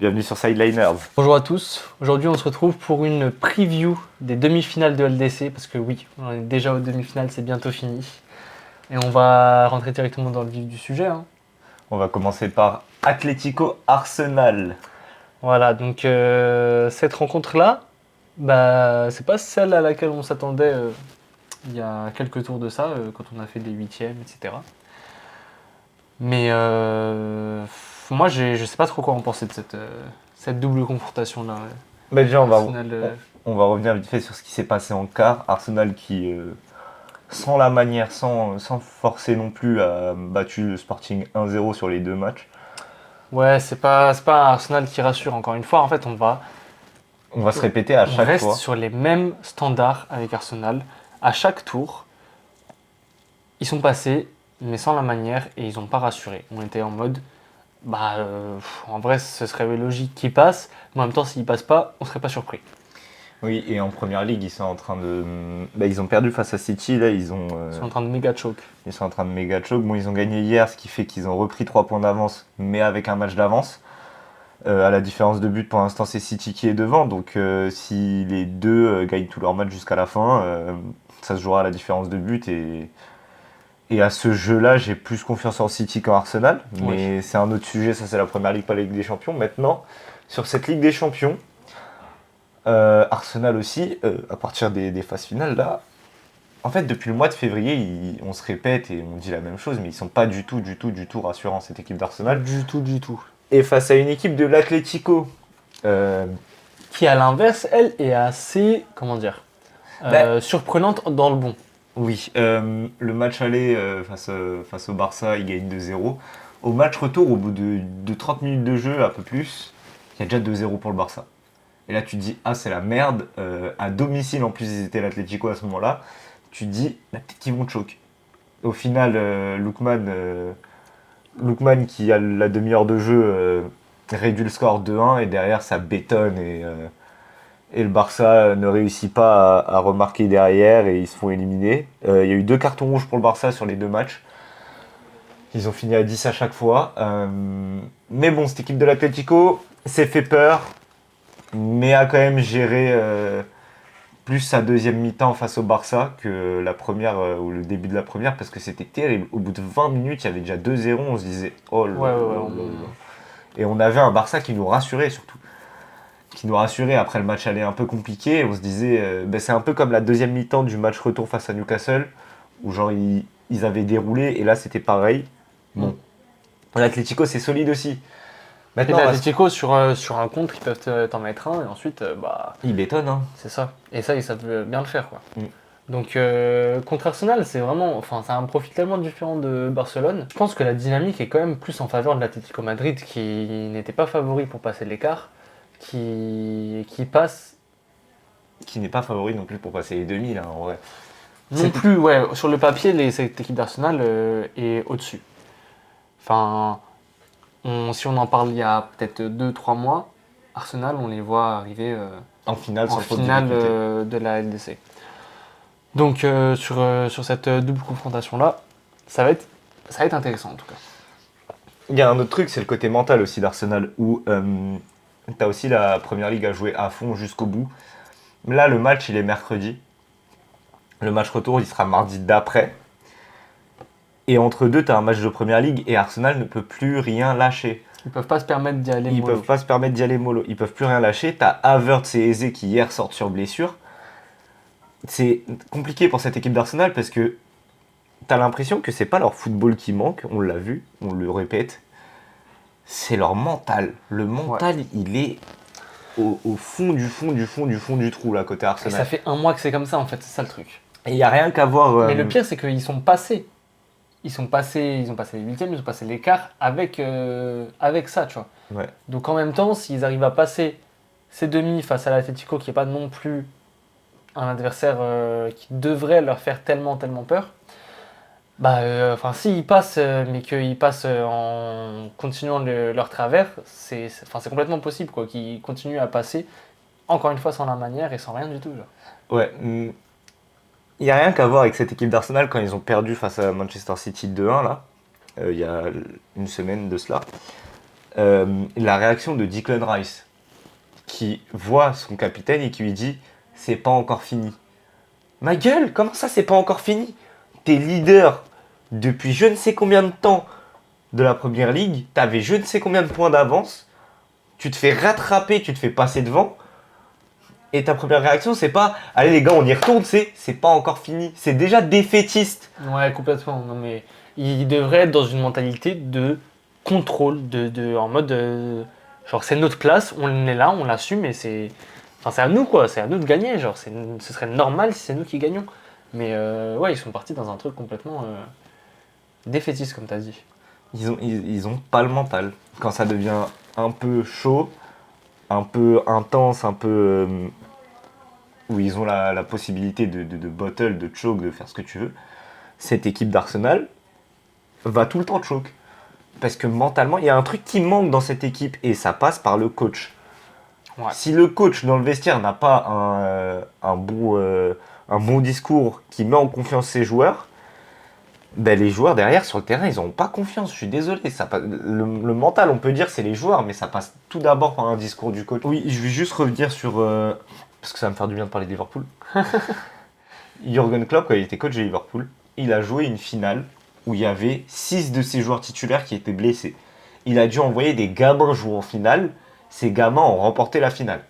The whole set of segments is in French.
Bienvenue sur Sideliners. Bonjour à tous, aujourd'hui on se retrouve pour une preview des demi-finales de LDC, parce que oui, on est déjà aux demi-finales, c'est bientôt fini. Et on va rentrer directement dans le vif du sujet. On va commencer par Atlético Arsenal. Voilà, donc cette rencontre-là, c'est pas celle à laquelle on s'attendait il y a quelques tours de ça, quand on a fait des huitièmes, etc. Mais moi je sais pas trop quoi en penser de cette double confrontation-là. Déjà, Arsenal, on va revenir vite fait sur ce qui s'est passé en quart. Arsenal qui, sans la manière, sans forcer non plus, a battu le Sporting 1-0 sur les deux matchs. Ouais, c'est pas un Arsenal qui rassure, encore une fois. En fait, On va se répéter à on chaque reste fois. sur les mêmes standards avec Arsenal. À chaque tour, ils sont passés, mais sans la manière, et ils n'ont pas rassuré. On était en mode, en vrai, ce serait logique qu'ils passent, mais en même temps, s'ils passent pas, on serait pas surpris. Oui, et en première ligue, ils sont en train de. Ils ont perdu face à City, là, Ils sont en train de méga choke. Ils sont en train de méga choke. Bon, ils ont gagné hier, ce qui fait qu'ils ont repris 3 points d'avance, mais avec un match d'avance. À la différence de but, pour l'instant, c'est City qui est devant. Donc, si les deux gagnent tous leurs matchs jusqu'à la fin, ça se jouera à la différence de but. Et à ce jeu-là, j'ai plus confiance en City qu'en Arsenal. Mais c'est un autre sujet, ça c'est la première ligue, pas la Ligue des Champions. Maintenant, sur cette Ligue des Champions, Arsenal aussi, à partir des phases finales, là, en fait, depuis le mois de février, on se répète et on dit la même chose, mais ils sont pas du tout rassurants, cette équipe d'Arsenal. Du tout. Et face à une équipe de l'Atlético, Qui, à l'inverse, elle, est assez, surprenante dans le bon. oui, le match aller face au Barça, il gagne 2-0. Au match retour, au bout de 30 minutes de jeu, un peu plus, il y a déjà 2-0 pour le Barça. Et là, tu te dis, ah, c'est la merde. À domicile, en plus, ils étaient l'Atlético à ce moment-là. Tu te dis, peut-être qu'ils vont choke. Au final, Lookman, qui a la demi-heure de jeu, réduit le score 2-1 et derrière, ça bétonne et le Barça ne réussit pas à remarquer derrière et ils se font éliminer. Il y a eu 2 cartons rouges pour le Barça sur les 2 matchs. Ils ont fini à 10 à chaque fois. Mais bon, cette équipe de l'Atlético s'est fait peur, mais a quand même géré plus sa deuxième mi-temps face au Barça que la première ou le début de la première, parce que c'était terrible. Au bout de 20 minutes, il y avait déjà 2-0, on se disait oh là là. Et on avait un Barça qui nous rassurait surtout. Qui nous rassurait après le match aller un peu compliqué. On se disait, c'est un peu comme la deuxième mi-temps du match retour face à Newcastle, où genre ils avaient déroulé, et là c'était pareil. Bon, l'Atlético c'est solide aussi. Maintenant, l'Atlético, sur un contre, ils peuvent t'en mettre un, et ensuite, ils bétonnent, hein. C'est ça. Et ça, ils savent bien le faire, quoi. Mm. Donc, contre Arsenal, c'est un profil tellement différent de Barcelone. Je pense que la dynamique est quand même plus en faveur de l'Atlético Madrid, qui n'était pas favori pour passer l'écart, qui passe... Qui n'est pas favori non plus pour passer les demi, là, en vrai. Non plus, ouais. Sur le papier, cette équipe d'Arsenal est au-dessus. Enfin... si on en parle il y a peut-être 2-3 mois, Arsenal, on les voit arriver en finale, de la LDC. Donc sur cette double confrontation-là, ça va être intéressant en tout cas. Il y a un autre truc, c'est le côté mental aussi d'Arsenal, où tu as aussi la Première Ligue à jouer à fond jusqu'au bout. Là, le match, il est mercredi. Le match retour, il sera mardi d'après. Et entre deux, tu as un match de Première Ligue et Arsenal ne peut plus rien lâcher. Ils peuvent pas se permettre d'y aller mollo. Ils peuvent plus rien lâcher. Tu as Havertz et Eze qui hier sortent sur blessure. C'est compliqué pour cette équipe d'Arsenal parce que tu as l'impression que c'est pas leur football qui manque, on l'a vu, on le répète. C'est leur mental. Le mental, il est au fond du trou là côté Arsenal. Et ça fait un mois que c'est comme ça en fait, c'est ça le truc. Et il n'y a rien qu'à voir. Mais le pire, c'est qu'ils sont passés. Ils ont passé les huitièmes, ils ont passé l'écart avec ça, tu vois. Ouais. Donc en même temps, s'ils arrivent à passer ces demi face à l'Atlético, qui n'est pas non plus un adversaire qui devrait leur faire tellement peur, s'ils passent, mais qu'ils passent en continuant leur travers, c'est complètement possible, quoi, qu'ils continuent à passer, encore une fois, sans la manière et sans rien du tout. Genre. Ouais. Il n'y a rien qu'à voir avec cette équipe d'Arsenal quand ils ont perdu face à Manchester City 2-1, là, il y a une semaine de cela. la réaction de Declan Rice, qui voit son capitaine et qui lui dit « C'est pas encore fini ». Ma gueule, comment ça c'est pas encore fini? T'es leader depuis je ne sais combien de temps de la première ligue, t'avais je ne sais combien de points d'avance, tu te fais rattraper, tu te fais passer devant, et ta première réaction c'est pas allez les gars on y retourne, c'est pas encore fini, c'est déjà défaitiste. Ouais, complètement. Non, mais il devrait être dans une mentalité de contrôle, en mode genre c'est notre place, on est là, on l'assume et c'est à nous quoi, c'est à nous de gagner. Genre, ce serait normal si c'est nous qui gagnons. Mais ouais, ils sont partis dans un truc complètement défaitiste, comme tu as dit. Ils ont pas le mental. Quand ça devient un peu chaud, un peu intense, un peu où ils ont la possibilité de bottle, de choke, de faire ce que tu veux, cette équipe d'Arsenal va tout le temps choke. Parce que mentalement, il y a un truc qui manque dans cette équipe et ça passe par le coach. Ouais. Si le coach dans le vestiaire n'a pas un bon discours qui met en confiance ses joueurs, ben les joueurs derrière sur le terrain, ils n'ont pas confiance. Je suis désolé. Le mental, on peut dire, c'est les joueurs, mais ça passe tout d'abord par un discours du coach. Oui, je vais juste revenir sur. Parce que ça va me faire du bien de parler de Liverpool. Jürgen Klopp, quand il était coach de Liverpool, il a joué une finale où il y avait 6 de ses joueurs titulaires qui étaient blessés. Il a dû envoyer des gamins jouer en finale. Ces gamins ont remporté la finale.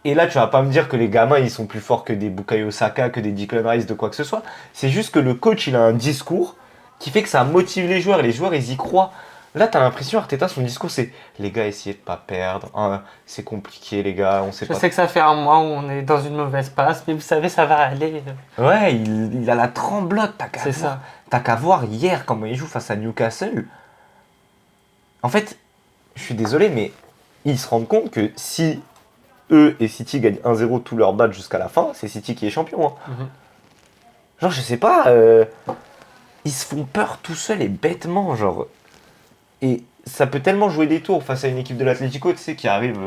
Et là, tu vas pas me dire que les gamins, ils sont plus forts que des Bukayo Saka, que des Declan Rice, de quoi que ce soit. C'est juste que le coach, il a un discours qui fait que ça motive les joueurs. Et les joueurs, ils y croient. Là, t'as l'impression, Arteta, son discours, c'est les gars, essayez de pas perdre. Hein, c'est compliqué, les gars. On sait Je pas. sais que ça fait un mois où on est dans une mauvaise passe, mais vous savez, ça va aller. Ouais, il a la tremblote. C'est ça. T'as qu'à voir hier comment il joue face à Newcastle. En fait, je suis désolé, mais ils se rendent compte que si eux et City gagnent 1-0 tous leurs matchs jusqu'à la fin, c'est City qui est champion. Hein. Mhm. Genre, je sais pas, ils se font peur tout seuls et bêtement, genre. Et ça peut tellement jouer des tours face à une équipe de l'Atlético, tu sais, qui arrive.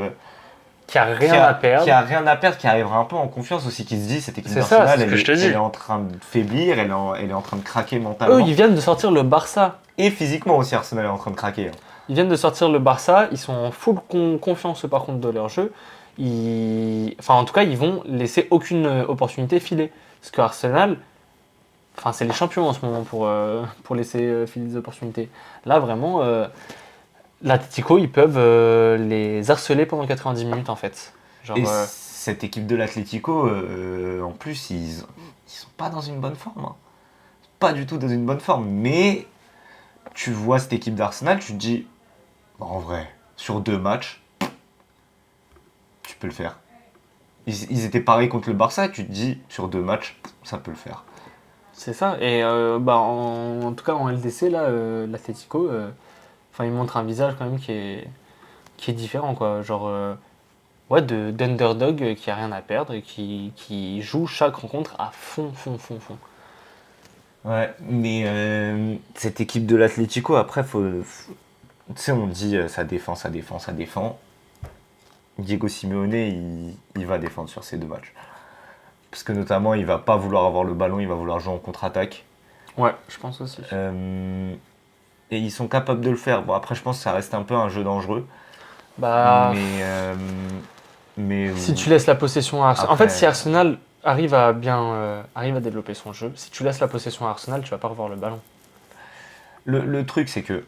Qui a rien à perdre. Qui a rien à perdre, qui arrivera un peu en confiance aussi, qui se dit cette équipe C'est ça, d'Arsenal, c'est ce que je te dis. elle est en train de faiblir, elle est en train de craquer mentalement. Eux, ils viennent de sortir le Barça. Et physiquement aussi, Arsenal est en train de craquer. Hein. Ils viennent de sortir le Barça, ils sont en full confiance par contre de leur jeu. Enfin, en tout cas, ils vont laisser aucune opportunité filer. Parce que Arsenal, enfin, c'est les champions en ce moment pour laisser filer des opportunités. Là, vraiment, l'Atlético, ils peuvent les harceler pendant 90 minutes en fait. Genre, Et cette équipe de l'Atlético, en plus, ils sont pas dans une bonne forme. Hein. Pas du tout dans une bonne forme. Mais tu vois cette équipe d'Arsenal, tu te dis, en vrai, sur 2 matchs, tu peux le faire. Ils étaient pareils contre le Barça, tu te dis, sur 2 matchs, ça peut le faire. c'est ça. Et bah, en tout cas, en LDC, là, l'Atlético, enfin, il montre un visage quand même qui est différent, quoi. Genre, ouais, d'underdog qui a rien à perdre et qui joue chaque rencontre à fond, fond, fond, fond. Ouais, mais cette équipe de l'Atlético, après, tu sais, on dit ça défend, ça défend, ça défend. Diego Simeone, il va défendre sur ces 2 matchs. Parce que notamment, il va pas vouloir avoir le ballon, il va vouloir jouer en contre-attaque. Ouais, je pense aussi. Et ils sont capables de le faire. Bon, après, je pense que ça reste un peu un jeu dangereux. Bah, Mais si tu laisses la possession à Arsenal. En Après- fait, si Arsenal arrive à développer son jeu, si tu laisses la possession à Arsenal, tu vas pas revoir le ballon. le truc, c'est que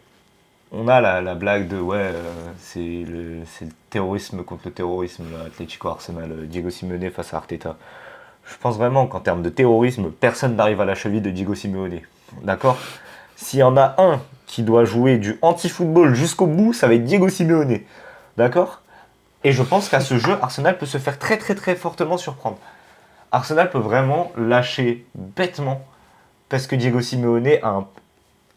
on a la blague de ouais, c'est le terrorisme contre le terrorisme, l'Atlético Arsenal, Diego Simeone face à Arteta. Je pense vraiment qu'en termes de terrorisme, personne n'arrive à la cheville de Diego Simeone. D'accord? S'il y en a un qui doit jouer du anti-football jusqu'au bout, ça va être Diego Simeone. D'accord? Et je pense qu'à ce jeu, Arsenal peut se faire très très très fortement surprendre. Arsenal peut vraiment lâcher bêtement parce que Diego Simeone a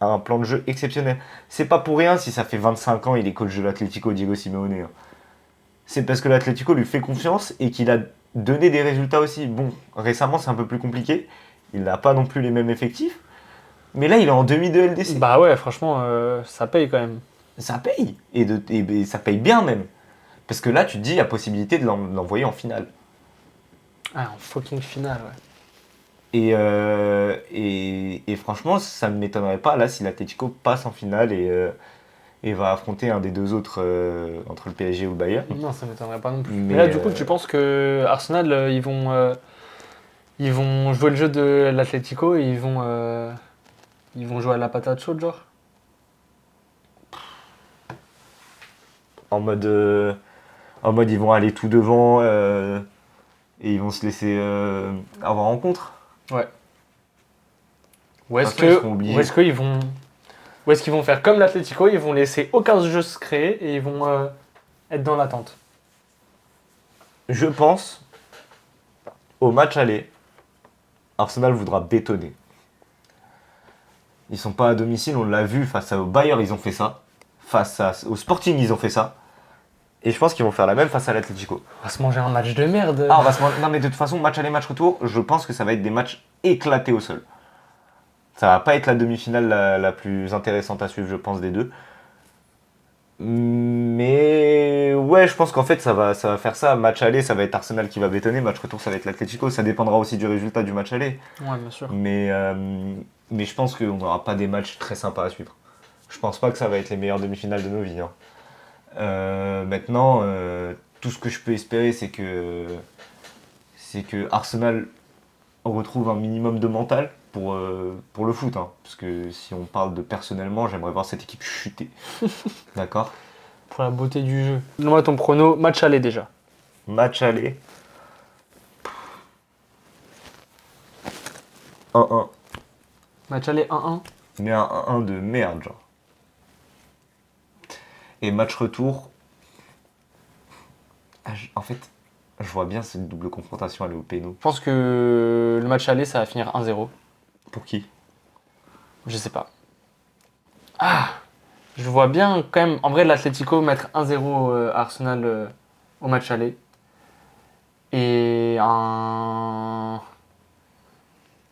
un plan de jeu exceptionnel. C'est pas pour rien si ça fait 25 ans il est coach de l'Atlético, Diego Simeone. Hein. C'est parce que l'Atlético lui fait confiance et qu'il a donné des résultats aussi. Bon, récemment c'est un peu plus compliqué. Il n'a pas non plus les mêmes effectifs. Mais là il est en demi de LDC. Bah ouais, franchement, ça paye quand même. Ça paye. Et ça paye bien même. Parce que là tu te dis il y a possibilité de l'envoyer en finale. Ah, en fucking finale, ouais. Et franchement, ça ne m'étonnerait pas là si l'Atlético passe en finale et va affronter un des deux autres entre le PSG ou le Bayern. Non, ça m'étonnerait pas non plus. Mais Mais là, du coup, tu penses que Arsenal, ils vont jouer le jeu de l'Atlético et ils vont jouer à la patate chaude, genre? en mode, euh, en mode ils vont aller tout devant et ils vont se laisser avoir en contre. Ouais. De toute façon, ils seront obligés. Ou est-ce qu'ils vont faire comme l'Atlético, ils vont laisser aucun jeu se créer et ils vont être dans l'attente. Je pense, au match aller, Arsenal voudra bétonner. Ils sont pas à domicile, on l'a vu face au Bayern, ils ont fait ça. Au Sporting, ils ont fait ça. Et je pense qu'ils vont faire la même face à l'Atlético. On va se manger un match de merde. Ah, on va se Non, mais de toute façon, match aller, match retour, je pense que ça va être des matchs éclatés au sol. Ça va pas être la demi-finale la plus intéressante à suivre, je pense, des deux. Mais ouais, je pense qu'en fait, ça va faire ça. Match aller, ça va être Arsenal qui va bétonner. Match retour, ça va être l'Atlético. Ça dépendra aussi du résultat du match aller. Ouais, bien sûr. Mais je pense qu'on n'aura pas des matchs très sympas à suivre. Je pense pas que ça va être les meilleures demi-finales de nos vies, hein. Maintenant, tout ce que je peux espérer, c'est que Arsenal retrouve un minimum de mental pour le foot, hein. Parce que si on parle de personnellement, j'aimerais voir cette équipe chuter. D'accord? Pour la beauté du jeu. Donne-moi ton prono, match aller déjà. Match aller. 1-1. Match aller 1-1. Mais un 1-1 de merde, genre. Et match retour. En fait, je vois bien cette double confrontation aller au péno. Je pense que le match aller, ça va finir 1-0. Pour qui? Je sais pas. Ah, je vois bien quand même, en vrai, l'Atlético mettre 1-0 à Arsenal au match aller. Et un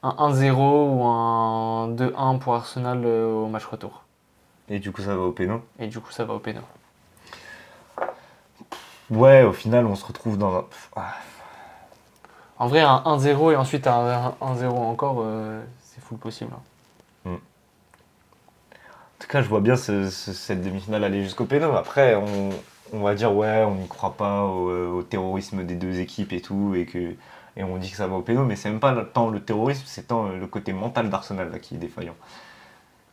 1-0 ou un 2-1 pour Arsenal au match retour. Et du coup, ça va au péno. Et du coup, ça va au péno. Ouais, au final, on se retrouve dans un. En vrai, un 1-0 et ensuite un 1-0 encore, c'est full possible, hein. En tout cas, je vois bien cette demi-finale aller jusqu'au péno. Après, on va dire, ouais, on n'y croit pas au terrorisme des deux équipes et tout, et on dit que ça va au péno, mais c'est même pas tant le terrorisme, c'est tant le côté mental d'Arsenal là, qui est défaillant.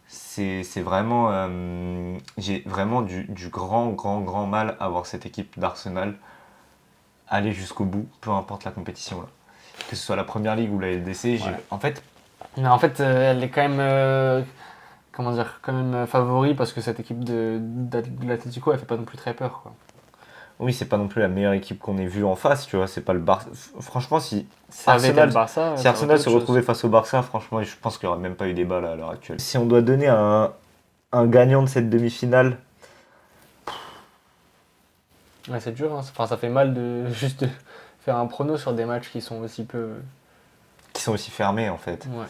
C'est vraiment. J'ai vraiment du grand mal à voir cette équipe d'Arsenal aller jusqu'au bout, peu importe la compétition là. Que ce soit la Première Ligue ou la LDC, en fait, Mais en fait, elle est quand même, comment dire, quand même favori parce que cette équipe de l'Atlético, elle fait pas non plus très peur, quoi. oui, c'est pas non plus la meilleure équipe qu'on ait vue en face, tu vois, c'est pas le Barça. Franchement, si Ça avait été Arsenal, le Barça, si ça aurait Arsenal été se autre retrouvait chose. face au Barça, franchement, je pense qu'il n'y aurait même pas eu débat là, à l'heure actuelle. Si on doit donner un gagnant de cette demi-finale, Ouais, c'est dur, hein. Enfin, ça fait mal de juste de faire un prono sur des matchs qui sont aussi peu. qui sont aussi fermés en fait, Ouais.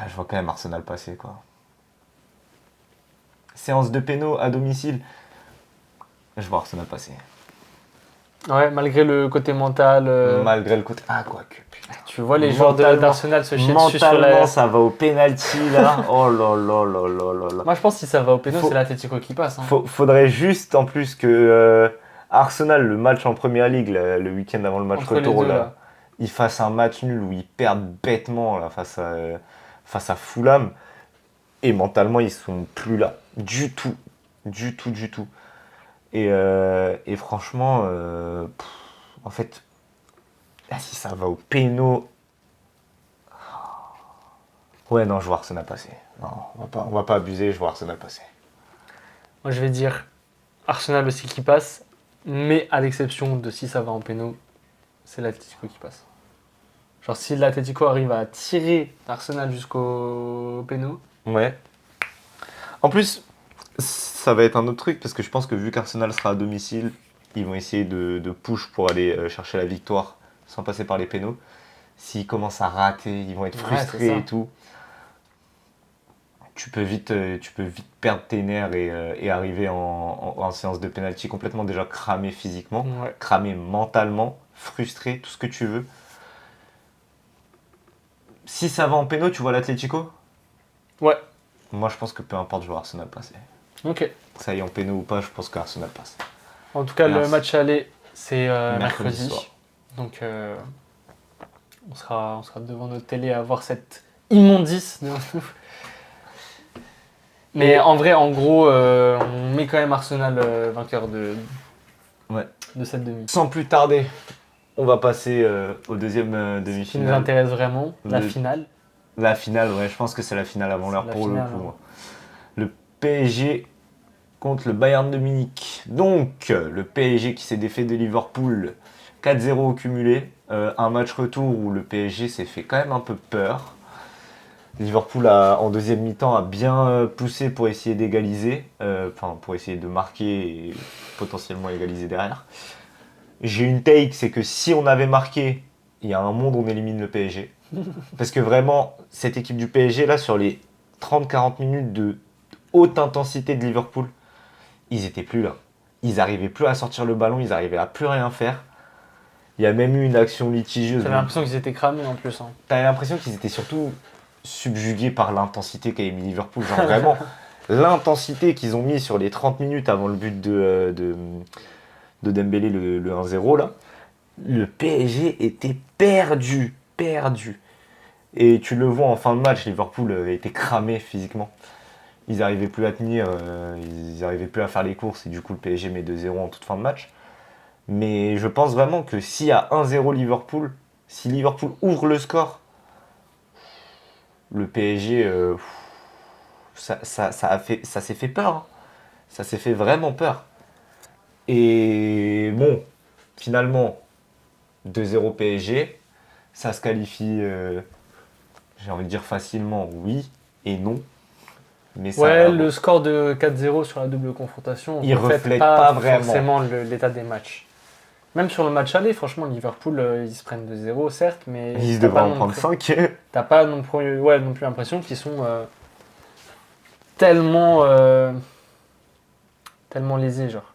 je vois quand même Arsenal passer quoi. Séance de péno à domicile, je vois Arsenal passer. Ouais, malgré le côté mental. Malgré le côté. Ah, quoique, putain. Tu vois les joueurs d'Arsenal se chier dessus sur Mentalement, la. ça va au penalty là. Oh là là là là là là. Moi, je pense que si ça va au péno, Faut- c'est l'Atlético qui passe, hein. Faudrait juste en plus que Arsenal, le match en Première Ligue, le week-end avant le match Entre les retour, deux, là, là. ils fassent un match nul où ils perdent bêtement là, face à Fulham. Et mentalement, ils sont plus là. Du tout. Du tout, du tout. Et franchement, en fait, si ça va au péno. Ouais, non, je vois Arsenal passer. Non, on va pas abuser, je vois Arsenal passer. Moi, je vais dire Arsenal aussi qui passe, mais à l'exception de si ça va en péno, c'est l'Atlético qui passe. Genre, si l'Atlético arrive à tirer Arsenal jusqu'au péno, Ouais. En plus, ça va être un autre truc parce que je pense que vu qu'Arsenal sera à domicile, ils vont essayer de push pour aller chercher la victoire sans passer par les pénaux. S'ils commencent à rater, ils vont être Ouais, c'est frustrés ça. et tout. Tu peux vite perdre tes nerfs et arriver en séance de penalty complètement déjà cramé physiquement, ouais. cramé mentalement, frustré, tout ce que tu veux. Si ça va en péno, tu vois l'Atlético? Ouais. Moi, je pense que peu importe, je vois Arsenal passer. Ok. Ça y est, en péno ou pas, je pense qu'Arsenal passe. En tout cas, le Merci. match aller, c'est Mercredi mercredi. soir. Donc, on sera devant notre télé à voir cette immondice de ouf. Mais Et- en vrai, en gros, on met quand même Arsenal vainqueur Ouais. de cette demi. Sans plus tarder, on va passer au deuxième Ce qui nous demi-finale. intéresse vraiment, la Le- finale. La finale, ouais, je pense que c'est la finale avant C'est l'heure la pour le finale, coup. hein. Moi. Le PSG contre le Bayern de Munich. Donc, le PSG qui s'est défait de Liverpool 4-0 au cumulé. Un match retour où le PSG s'est fait quand même un peu peur. Liverpool, en deuxième mi-temps, a bien poussé pour essayer d'égaliser. Enfin, pour essayer de marquer et potentiellement égaliser derrière. J'ai une take, c'est que si on avait marqué, il y a un monde où on élimine le PSG. Parce que vraiment, cette équipe du PSG, là, sur les 30-40 minutes de haute intensité de Liverpool, ils étaient plus là. Ils n'arrivaient plus à sortir le ballon, ils n'arrivaient à plus rien faire. Il y a même eu une action litigieuse. J'avais l'impression qu'ils étaient cramés en plus. Hein. T'avais l'impression qu'ils étaient surtout subjugués par l'intensité qu'a mis Liverpool. Genre vraiment, l'intensité qu'ils ont mis sur les 30 minutes avant le but de Dembélé, le 1-0 là. Le PSG était perdu, perdu. Et tu le vois en fin de match, Liverpool était cramé physiquement. Ils n'arrivaient plus à tenir, ils n'arrivaient plus à faire les courses et du coup le PSG met 2-0 en toute fin de match. Mais je pense vraiment que s'il y a 1-0 Liverpool, si Liverpool ouvre le score, le PSG, ça s'est fait peur. Hein. Ça s'est fait vraiment peur. Et bon, finalement, 2-0 PSG, ça se qualifie, j'ai envie de dire facilement oui et non. Mais ça, Ouais, le score de 4-0 sur la double confrontation, il reflète reflète pas, pas vraiment. forcément l'état des matchs. Même sur le match aller, franchement, Liverpool, ils se prennent 2-0, certes, mais Ils t'as devraient pas en non prendre plus- 5. t'as pas non plus, non plus l'impression qu'ils sont tellement lésés, genre.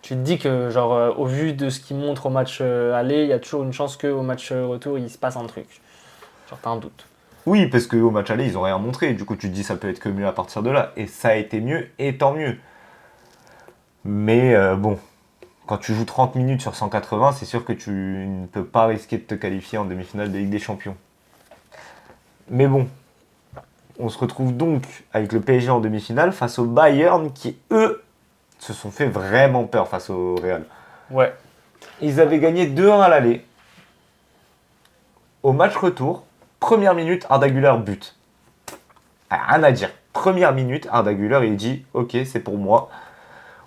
Tu te dis que, genre, au vu de ce qu'ils montrent au match aller, il y a toujours une chance qu'au match retour, il se passe un truc. Genre, t'as un doute. Oui, parce qu'au match aller, ils ont rien montré. Du coup, tu te dis ça peut être que mieux à partir de là. Et ça a été mieux, et tant mieux. Mais bon, quand tu joues 30 minutes sur 180, c'est sûr que tu ne peux pas risquer de te qualifier en demi-finale de Ligue des Champions. Mais bon, on se retrouve donc avec le PSG en demi-finale face au Bayern qui, eux, se sont fait vraiment peur face au Real. Ouais. Ils avaient gagné 2-1 à l'aller. Au match retour, première minute, Arda Güler but. Rien à dire. Première minute, Arda Güler, il dit « Ok, c'est pour moi.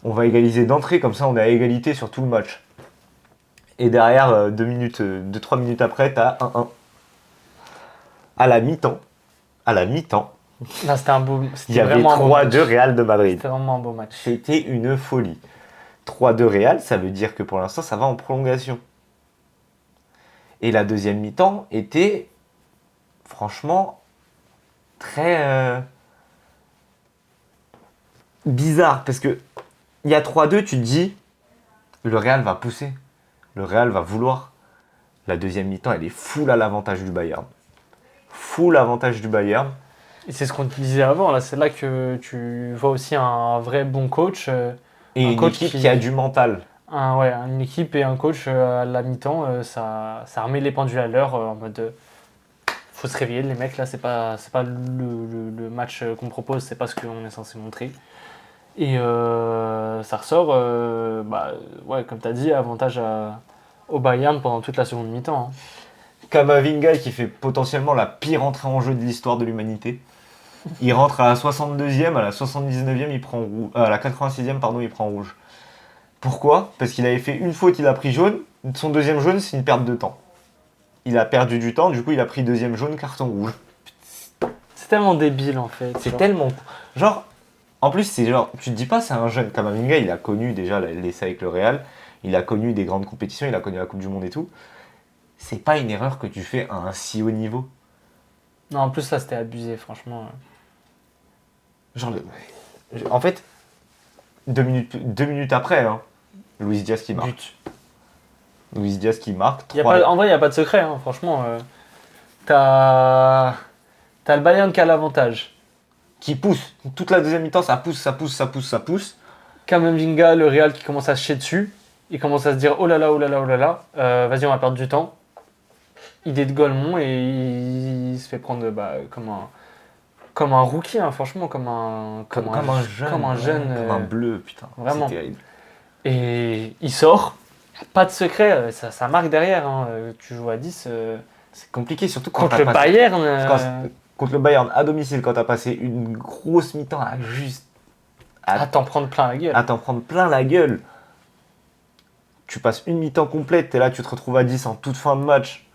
On va égaliser d'entrée, comme ça on est à égalité sur tout le match. » Et derrière, 2-3 minutes après, t'as 1-1. À la mi-temps, Là, c'était un beau. il y C'était avait vraiment un beau match. 3-2 Real de Madrid. C'était vraiment un beau match. C'était une folie. 3-2 Real, ça veut dire que pour l'instant, ça va en prolongation. Et la deuxième mi-temps était, franchement, très bizarre. Parce que il y a 3-2, tu te dis, le Real va pousser. Le Real va vouloir. La deuxième mi-temps, elle est full à l'avantage du Bayern. Full avantage du Bayern. Et c'est ce qu'on te disait avant, là, c'est là que tu vois aussi un vrai bon coach. Et Un une coach équipe qui- qui a du mental. Une équipe et un coach à la mi-temps, ça remet les pendules à l'heure en mode faut se réveiller, les mecs, là, c'est pas le match qu'on propose, c'est pas ce qu'on est censé montrer. Et ça ressort, comme tu as dit, avantage au Bayern pendant toute la seconde mi-temps. Hein. Kamavinga qui fait potentiellement la pire entrée en jeu de l'histoire de l'humanité. Il rentre à la 62e, à la 79e, il prend rouge. À la 86e, pardon, il prend rouge. Pourquoi? Parce qu'il avait fait une faute, il a pris jaune. Son deuxième jaune, c'est une perte de temps. Il a perdu du temps, du coup, il a pris deuxième jaune, carton rouge. C'est tellement débile en fait. C'est genre. tellement. Genre, en plus, c'est genre, tu te dis pas, c'est un jeune. Kamavinga, il a connu déjà l'essai avec le Real. Il a connu des grandes compétitions, il a connu la Coupe du Monde et tout. C'est pas une erreur que tu fais à un si haut niveau. Non, en plus, là, c'était abusé, franchement. Genre, en fait, 2 minutes après, hein, Luis Diaz qui marque. But. Luis Diaz qui marque. En vrai, il n'y a pas de secret, hein, franchement. T'as le Bayern qui a l'avantage. qui pousse. Toute la deuxième mi-temps, ça pousse. Kamavinga, le Real qui commence à se chier dessus. Il commence à se dire oh là là, oh là là, oh là là. Vas-y, on va perdre du temps. Idée de Golemont et il se fait prendre comme un rookie, hein, franchement, Comme un jeune. Comme un jeune. Comme un bleu, putain. Vraiment. C'est terrible. Et il sort. Pas de secret, ça marque derrière. Hein. Tu joues à 10. C'est compliqué, surtout quand Contre t'as le passé... Bayern. Contre le Bayern à domicile, quand t'as passé une grosse mi-temps à juste... À t'en prendre plein la gueule. À t'en prendre plein la gueule. Tu passes une mi-temps complète, t'es là, tu te retrouves à 10 en toute fin de match.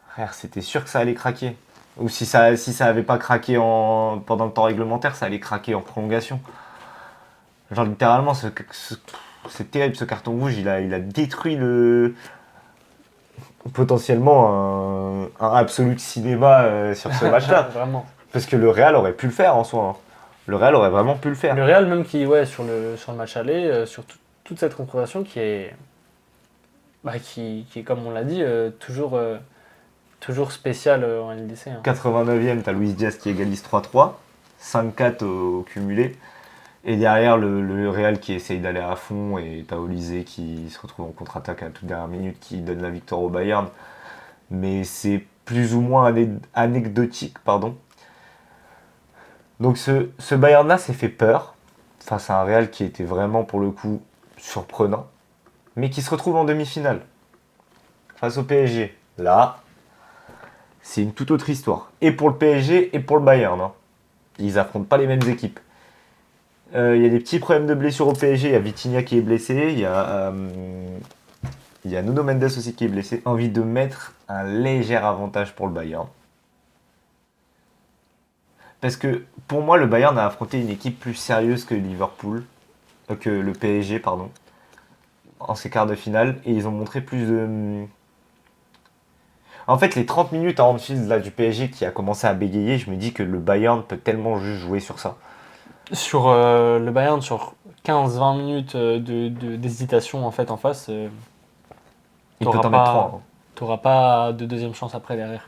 Frère, c'était sûr que ça allait craquer. Ou si ça avait pas craqué pendant le temps réglementaire, ça allait craquer en prolongation. Genre littéralement, c'est terrible, ce carton rouge, il a détruit potentiellement un absolu cinéma sur ce match-là. Vraiment. Parce que le Real aurait pu le faire en soi. Hein. Le Real aurait vraiment pu le faire. Le Real même qui, sur le match aller, sur toute cette confrontation qui est, qui est comme on l'a dit, toujours spéciale en LDC. Hein. 89e, t'as Luis Diaz qui égalise 3-3, 5-4 au cumulé. Et derrière, le Real qui essaye d'aller à fond et t'as Olysée qui se retrouve en contre-attaque à la toute dernière minute qui donne la victoire au Bayern. Mais c'est plus ou moins anecdotique, pardon. Donc ce Bayern-là s'est fait peur face à un Real qui était vraiment pour le coup surprenant, mais qui se retrouve en demi-finale face au PSG. Là, c'est une toute autre histoire. Et pour le PSG et pour le Bayern. Hein. Ils affrontent pas les mêmes équipes. Il y a des petits problèmes de blessure au PSG. Il y a Vitinha qui est blessé. Il y a Nuno Mendes aussi qui est blessé. Envie de mettre un léger avantage pour le Bayern. Parce que pour moi, le Bayern a affronté une équipe plus sérieuse que Liverpool, que le PSG, pardon, en ces quarts de finale. Et ils ont montré plus de... En fait, les 30 minutes à Anfield là, du PSG qui a commencé à bégayer, je me dis que le Bayern peut tellement juste jouer sur ça. Sur le Bayern, sur 15-20 minutes d'hésitation en fait en face, il peut t'en mettre 3. Hein. T'auras pas de deuxième chance après derrière.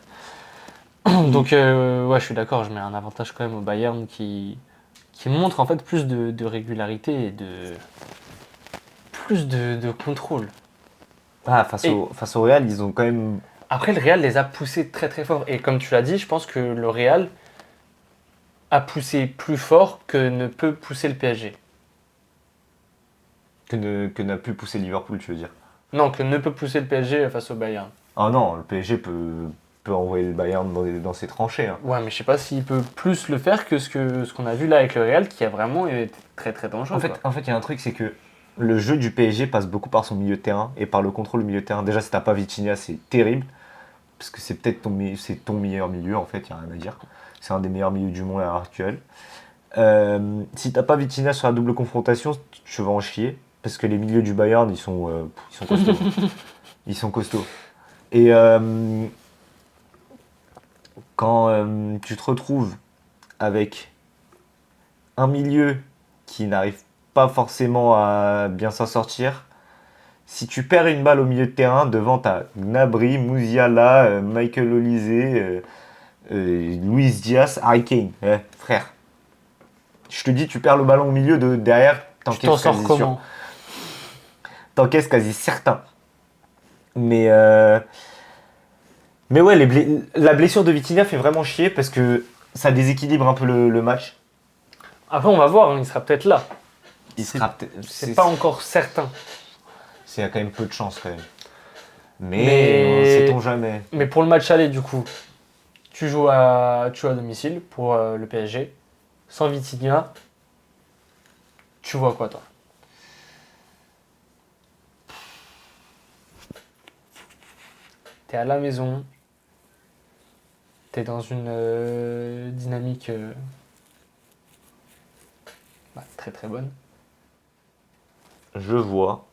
Donc je suis d'accord, je mets un avantage quand même au Bayern qui montre en fait plus de régularité et plus de contrôle. Face au Real, ils ont quand même... Après, le Real les a poussés très très fort. Et comme tu l'as dit, je pense que le Real a poussé plus fort que ne peut pousser le PSG. Que n'a pu pousser Liverpool, tu veux dire? Non, que ne peut pousser le PSG face au Bayern. Ah non, le PSG peut envoyer le Bayern dans ses tranchées. Hein. Ouais, mais je sais pas s'il peut plus le faire que ce qu'on a vu là avec le Real, qui a vraiment été très très dangereux. En fait, il y a un truc, c'est que le jeu du PSG passe beaucoup par son milieu de terrain et par le contrôle du milieu de terrain. Déjà, si t'as pas Vitinha, c'est terrible. Parce que c'est peut-être ton meilleur milieu, en fait, il n'y a rien à dire. C'est un des meilleurs milieux du monde à l'heure actuelle. Si t'as pas Vitinha sur la double confrontation, tu vas en chier. Parce que les milieux du Bayern, ils sont costauds. Ils sont costauds. Et quand tu te retrouves avec un milieu qui n'arrive pas forcément à bien s'en sortir, si tu perds une balle au milieu de terrain, devant t'as Gnabry, Musiala, Michael Olise, Luis Diaz, Harry Kane. Frère, je te dis, tu perds le ballon au milieu, derrière, t'encaisses quasi certain. Mais ouais, la blessure de Vitinha fait vraiment chier parce que ça déséquilibre un peu le match. Après, on va voir, hein, il sera peut-être là. C'est pas encore certain. Il y a quand même peu de chance quand même. Mais sait-on jamais. Mais pour le match aller, du coup, tu joues à domicile pour le PSG. Sans Vitinha, tu vois quoi, toi? T'es à la maison. T'es dans une dynamique très très bonne. Je vois.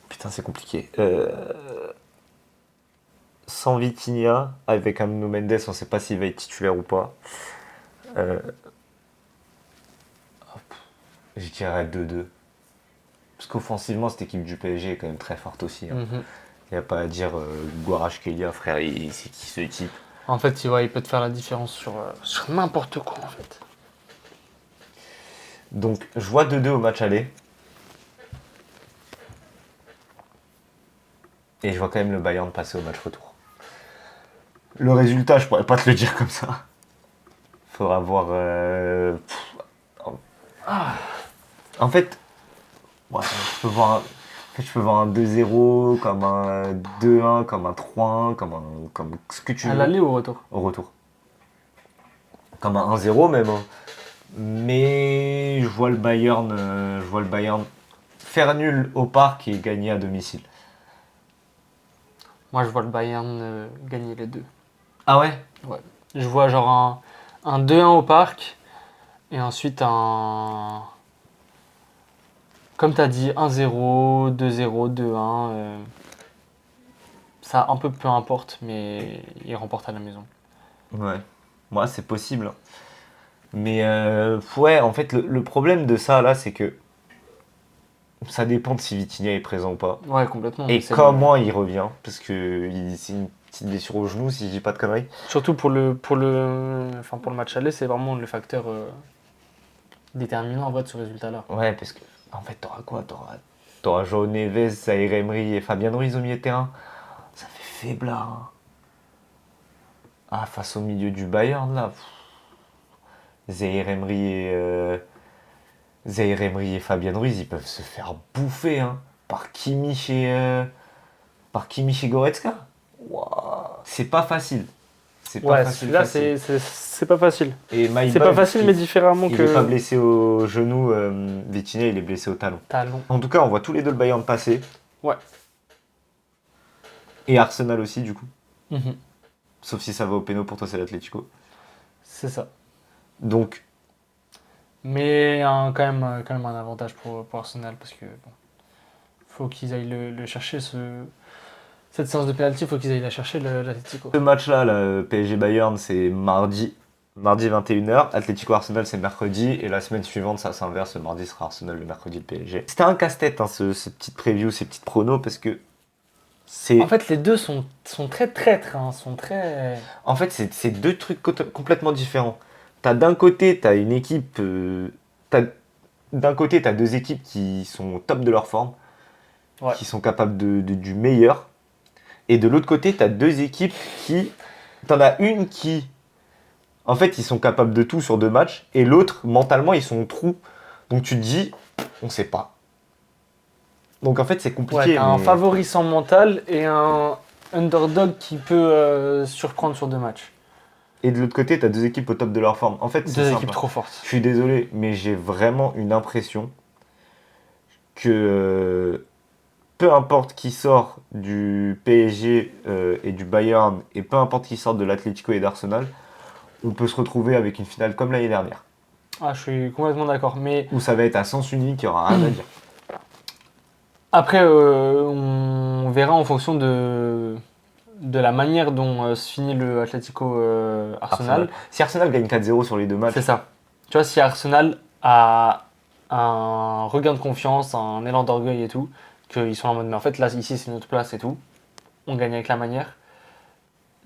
Putain, c'est compliqué. Sans Vitinha, avec un Nuno Mendes, on ne sait pas s'il va être titulaire ou pas. Je dirais 2-2. Parce qu'offensivement, cette équipe du PSG est quand même très forte aussi. Hein. Il n'y a pas à dire Kvaratskhelia, frère, c'est qui ce type? En fait, il peut te faire la différence sur n'importe quoi, en fait. Donc, je vois 2-2 au match aller. Et je vois quand même le Bayern passer au match retour. Le résultat, je pourrais pas te le dire comme ça. Faudra voir. En fait, ouais, je peux voir un 2-0, comme un 2-1, comme un 3-1, comme ce que tu À veux. l'aller ou au retour? Au retour. Comme un 1-0 même, hein. Mais je vois le Bayern faire nul au parc et gagner à domicile. Moi, je vois le Bayern gagner les deux. Ah ouais? Ouais. Je vois genre un 2-1 au parc et ensuite un. Comme tu as dit, 1-0, 2-0, 2-1. Ça, un peu peu importe, mais il remporte à la maison. Ouais. Moi, c'est possible, hein. Mais ouais, en fait, le problème de ça, là, c'est que ça dépend de si Vitinha est présent ou pas. Ouais, complètement. Et comment il revient. Parce que c'est une petite blessure au genou, si je dis pas de conneries. Surtout pour le match aller, c'est vraiment le facteur déterminant en fait, de ce résultat-là. Ouais, parce que, en fait, t'auras quoi? T'auras João Neves, Zaïre Emery et Fabien Ruiz au milieu de terrain. Ça fait faiblard, hein. Ah, face au milieu du Bayern, là. Zaïre Emery et Fabien Ruiz, ils peuvent se faire bouffer, hein, par Kimmich et Goretzka. Ouah, c'est pas facile. C'est pas Ouais, facile, celui-là, facile. c'est pas facile. Et C'est pas facile, mais différemment il est pas que blessé au genou, Vitinha, il est blessé au talon. Talon. En tout cas, on voit tous les deux le Bayern passer. Ouais. Et Arsenal aussi, du coup. Mhm. Sauf si ça va au péno, pour toi, c'est l'Atlético. C'est ça. Donc, Mais quand même un avantage pour Arsenal parce que bon, faut qu'ils aillent le chercher cette séance de pénalty, faut qu'ils aillent la chercher l'Atlético. ce match-là, le PSG-Bayern, c'est mardi 21h. Atlético-Arsenal, c'est mercredi. Et la semaine suivante, ça s'inverse. Le mardi sera Arsenal, le mercredi, le PSG. C'était un casse-tête, hein, ces petites previews, ces petites pronos, parce que c'est. En fait, les deux sont très traîtres, hein, sont très. En fait, c'est deux trucs complètement différents. D'un côté, t'as une équipe. D'un côté, t'as deux équipes qui sont au top de leur forme, Ouais. qui sont capables du meilleur. Et de l'autre côté, t'as deux équipes qui. T'en as une qui. En fait, ils sont capables de tout sur deux matchs. Et l'autre, mentalement, ils sont au trou. Donc tu te dis, on sait pas. Donc en fait, c'est compliqué. Ouais, t'as un mais- favori sans mental et un underdog qui peut surprendre sur deux matchs. Et de l'autre côté, t'as deux équipes au top de leur forme. En fait, c'est Deux simple, équipes hein. trop fortes. Je suis désolé, mais j'ai vraiment une impression que peu importe qui sort du PSG et du Bayern, et peu importe qui sort de l'Atlético et d'Arsenal, on peut se retrouver avec une finale comme l'année dernière, Ah, je suis complètement d'accord. Mais où ça va être à sens unique, il n'y aura rien à dire. après, on verra en fonction de la manière dont se finit le Atlético Arsenal. Si Arsenal gagne 4-0 sur les deux matchs, C'est ça. Tu vois, si Arsenal a un regain de confiance, un élan d'orgueil et tout, qu'ils sont en mode, mais en fait, là, ici, c'est notre place et tout, on gagne avec la manière.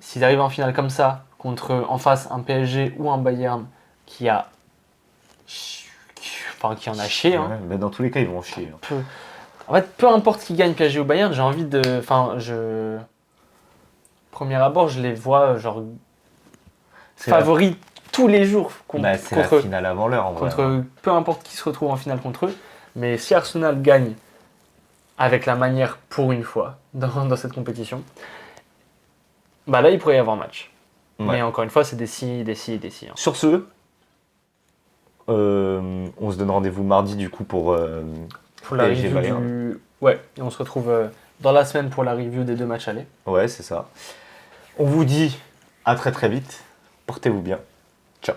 S'ils arrivent en finale comme ça, contre en face un PSG ou un Bayern qui a. Enfin, qui en a chié, hein. ouais, mais dans tous les cas, ils vont chier, hein. En fait, peu importe qui gagne PSG ou Bayern, j'ai envie de. Premier abord, je les vois genre C'est la- favoris tous les jours Bah, c'est la contre, finale avant l'heure, en vrai. contre peu importe qui se retrouve en finale contre eux. Mais si Arsenal gagne avec la manière pour une fois dans cette compétition, bah là il pourrait y avoir match. Ouais. Mais encore une fois, c'est des si, des si, des si, hein. Sur ce, on se donne rendez-vous mardi, du coup, pour Pour la PSG review Bayern. du. Ouais, et on se retrouve dans la semaine pour la review des deux matchs allés. Ouais, c'est ça. On vous dit à très très vite. Portez-vous bien. Ciao.